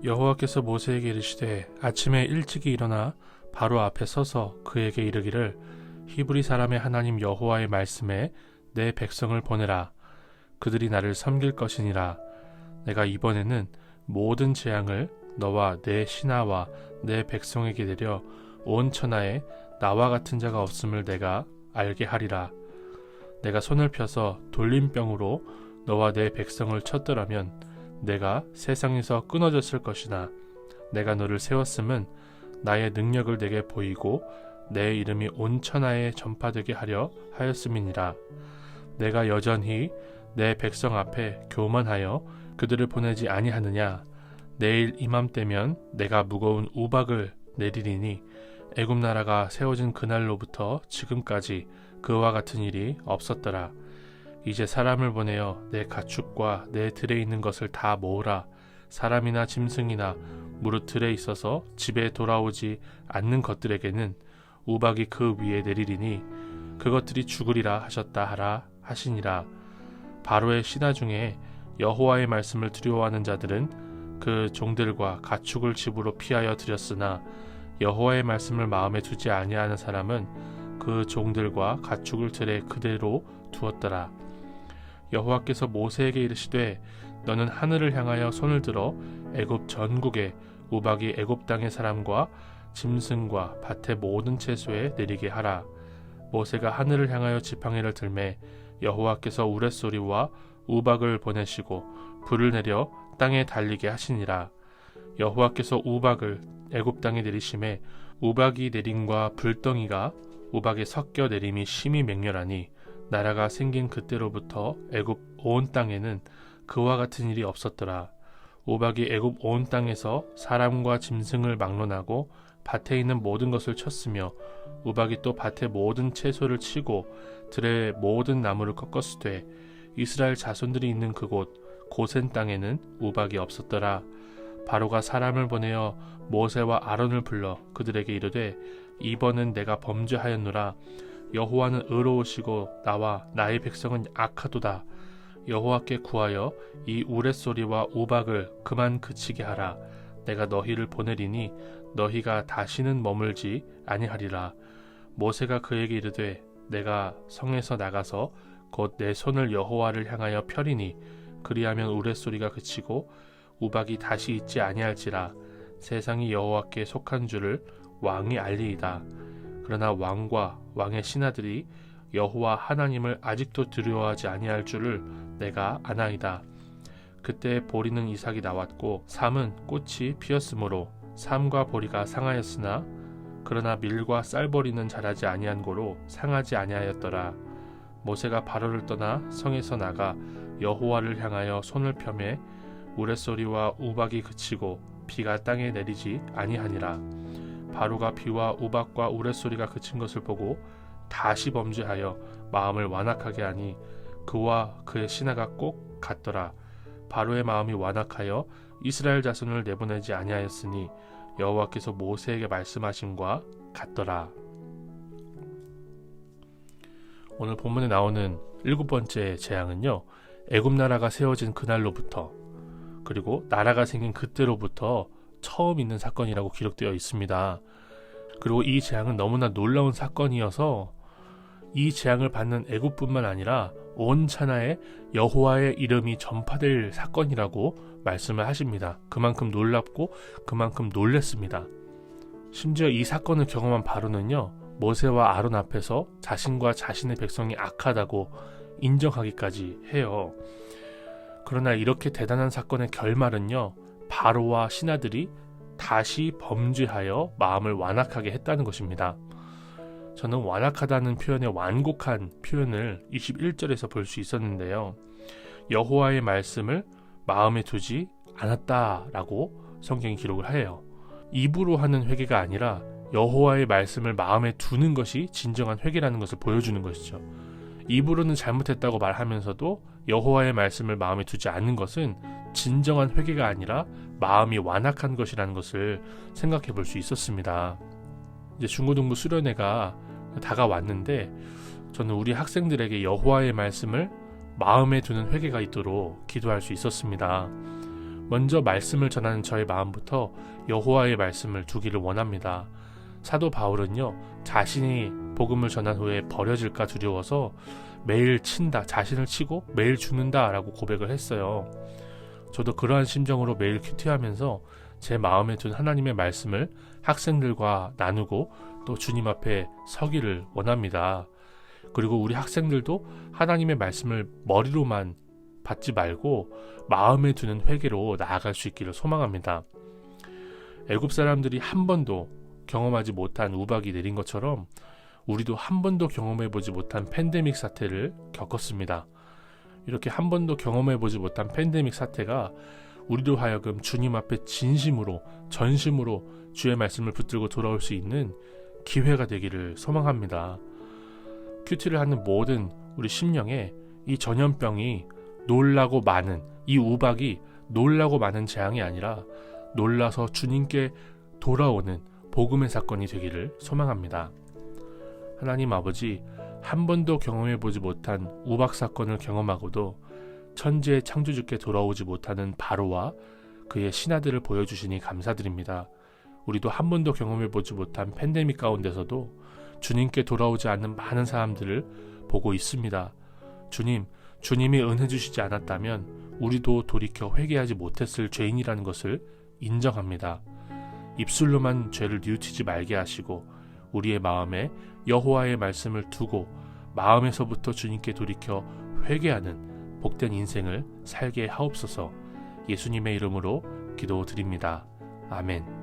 여호와께서 모세에게 이르시되 아침에 일찍이 일어나 바로 앞에 서서 그에게 이르기를 히브리 사람의 하나님 여호와의 말씀에 내 백성을 보내라. 그들이 나를 섬길 것이니라. 내가 이번에는 모든 재앙을 너와 내 신하와 내 백성에게 내려 온 천하에 나와 같은 자가 없음을 내가 알게 하리라. 내가 손을 펴서 돌림병으로 너와 내 백성을 쳤더라면 내가 세상에서 끊어졌을 것이나 내가 너를 세웠음은 나의 능력을 내게 보이고 내 이름이 온 천하에 전파되게 하려 하였음이니라. 내가 여전히 내 백성 앞에 교만하여 그들을 보내지 아니하느냐. 내일 이맘때면 내가 무거운 우박을 내리리니 애굽 나라가 세워진 그날로부터 지금까지 그와 같은 일이 없었더라. 이제 사람을 보내어 내 가축과 내 들에 있는 것을 다 모으라. 사람이나 짐승이나 무릇 들에 있어서 집에 돌아오지 않는 것들에게는 우박이 그 위에 내리리니 그것들이 죽으리라 하셨다 하라 하시니라. 바로의 신하 중에 여호와의 말씀을 두려워하는 자들은 그 종들과 가축을 집으로 피하여 들였으나 여호와의 말씀을 마음에 두지 아니하는 사람은 그 종들과 가축을 들에 그대로 두었더라. 여호와께서 모세에게 이르시되 너는 하늘을 향하여 손을 들어 애굽 전국에 우박이 애굽 땅의 사람과 짐승과 밭의 모든 채소에 내리게 하라. 모세가 하늘을 향하여 지팡이를 들매 여호와께서 우레소리와 우박을 보내시고 불을 내려 땅에 달리게 하시니라. 여호와께서 우박을 애굽 땅에 내리심에 우박이 내림과 불덩이가 우박에 섞여 내림이 심히 맹렬하니 나라가 생긴 그때로부터 애굽 온 땅에는 그와 같은 일이 없었더라. 우박이 애굽 온 땅에서 사람과 짐승을 막론하고 밭에 있는 모든 것을 쳤으며 우박이 또 밭의 모든 채소를 치고 들의 모든 나무를 꺾었으되 이스라엘 자손들이 있는 그곳 고센 땅에는 우박이 없었더라. 바로가 사람을 보내어 모세와 아론을 불러 그들에게 이르되 이번은 내가 범죄하였노라. 여호와는 의로우시고 나와 나의 백성은 악하도다. 여호와께 구하여 이 우레소리와 우박을 그만 그치게 하라. 내가 너희를 보내리니 너희가 다시는 머물지 아니하리라. 모세가 그에게 이르되 내가 성에서 나가서 곧 내 손을 여호와를 향하여 펴리니 그리하면 우레소리가 그치고 우박이 다시 있지 아니할지라. 세상이 여호와께 속한 줄을 왕이 알리이다. 그러나 왕과 왕의 신하들이 여호와 하나님을 아직도 두려워하지 아니할 줄을 내가 아나이다. 그때 보리는 이삭이 나왔고 삼은 꽃이 피었으므로 삼과 보리가 상하였으나 그러나 밀과 쌀보리는 자라지 아니한 고로 상하지 아니하였더라. 모세가 바로를 떠나 성에서 나가 여호와를 향하여 손을 펴매 우레소리와 우박이 그치고 비가 땅에 내리지 아니하니라. 바로가 비와 우박과 우레소리가 그친 것을 보고 다시 범죄하여 마음을 완악하게 하니 그와 그의 신하가 꼭 같더라. 바로의 마음이 완악하여 이스라엘 자손을 내보내지 아니하였으니 여호와께서 모세에게 말씀하심과 같더라. 오늘 본문에 나오는 7번째 재앙은요, 애굽 나라가 세워진 그날로부터 그리고 나라가 생긴 그때로부터 처음 있는 사건이라고 기록되어 있습니다. 그리고 이 재앙은 너무나 놀라운 사건이어서 이 재앙을 받는 애굽뿐만 아니라 온 천하에 여호와의 이름이 전파될 사건이라고 말씀을 하십니다. 그만큼 놀랍고 그만큼 놀랬습니다. 심지어 이 사건을 경험한 바로는요, 모세와 아론 앞에서 자신과 자신의 백성이 악하다고 인정하기까지 해요. 그러나 이렇게 대단한 사건의 결말은요, 바로와 신하들이 다시 범죄하여 마음을 완악하게 했다는 것입니다. 저는 완악하다는 표현의 완곡한 표현을 21절에서 볼 수 있었는데요. 여호와의 말씀을 마음에 두지 않았다라고 성경이 기록을 해요. 입으로 하는 회개가 아니라 여호와의 말씀을 마음에 두는 것이 진정한 회개라는 것을 보여주는 것이죠. 입으로는 잘못했다고 말하면서도 여호와의 말씀을 마음에 두지 않는 것은 진정한 회개가 아니라 마음이 완악한 것이라는 것을 생각해 볼 수 있었습니다. 이제 중고등부 수련회가 다가왔는데 저는 우리 학생들에게 여호와의 말씀을 마음에 두는 회개가 있도록 기도할 수 있었습니다. 먼저 말씀을 전하는 저의 마음부터 여호와의 말씀을 두기를 원합니다. 사도 바울은요, 자신이 복음을 전한 후에 버려질까 두려워서 매일 친다, 자신을 치고 매일 죽는다 라고 고백을 했어요. 저도 그러한 심정으로 매일 큐티하면서 제 마음에 둔 하나님의 말씀을 학생들과 나누고 또 주님 앞에 서기를 원합니다. 그리고 우리 학생들도 하나님의 말씀을 머리로만 받지 말고 마음에 두는 회개로 나아갈 수 있기를 소망합니다. 애굽 사람들이 한 번도 경험하지 못한 우박이 내린 것처럼 우리도 한 번도 경험해보지 못한 팬데믹 사태를 겪었습니다. 이렇게 한 번도 경험해보지 못한 팬데믹 사태가 우리도 하여금 주님 앞에 진심으로 전심으로 주의 말씀을 붙들고 돌아올 수 있는 기회가 되기를 소망합니다. 큐티를 하는 모든 우리 심령에 이 전염병이 놀라고 많은, 이 우박이 놀라고 많은 재앙이 아니라 놀라서 주님께 돌아오는 복음의 사건이 되기를 소망합니다. 하나님 아버지, 한 번도 경험해보지 못한 우박 사건을 경험하고도 천지의 창조주께 돌아오지 못하는 바로와 그의 신하들을 보여주시니 감사드립니다. 우리도 한 번도 경험해보지 못한 팬데믹 가운데서도 주님께 돌아오지 않는 많은 사람들을 보고 있습니다. 주님이 은혜 주시지 않았다면 우리도 돌이켜 회개하지 못했을 죄인이라는 것을 인정합니다. 입술로만 죄를 뉘우치지 말게 하시고 우리의 마음에 여호와의 말씀을 두고 마음에서부터 주님께 돌이켜 회개하는 복된 인생을 살게 하옵소서. 예수님의 이름으로 기도드립니다. 아멘.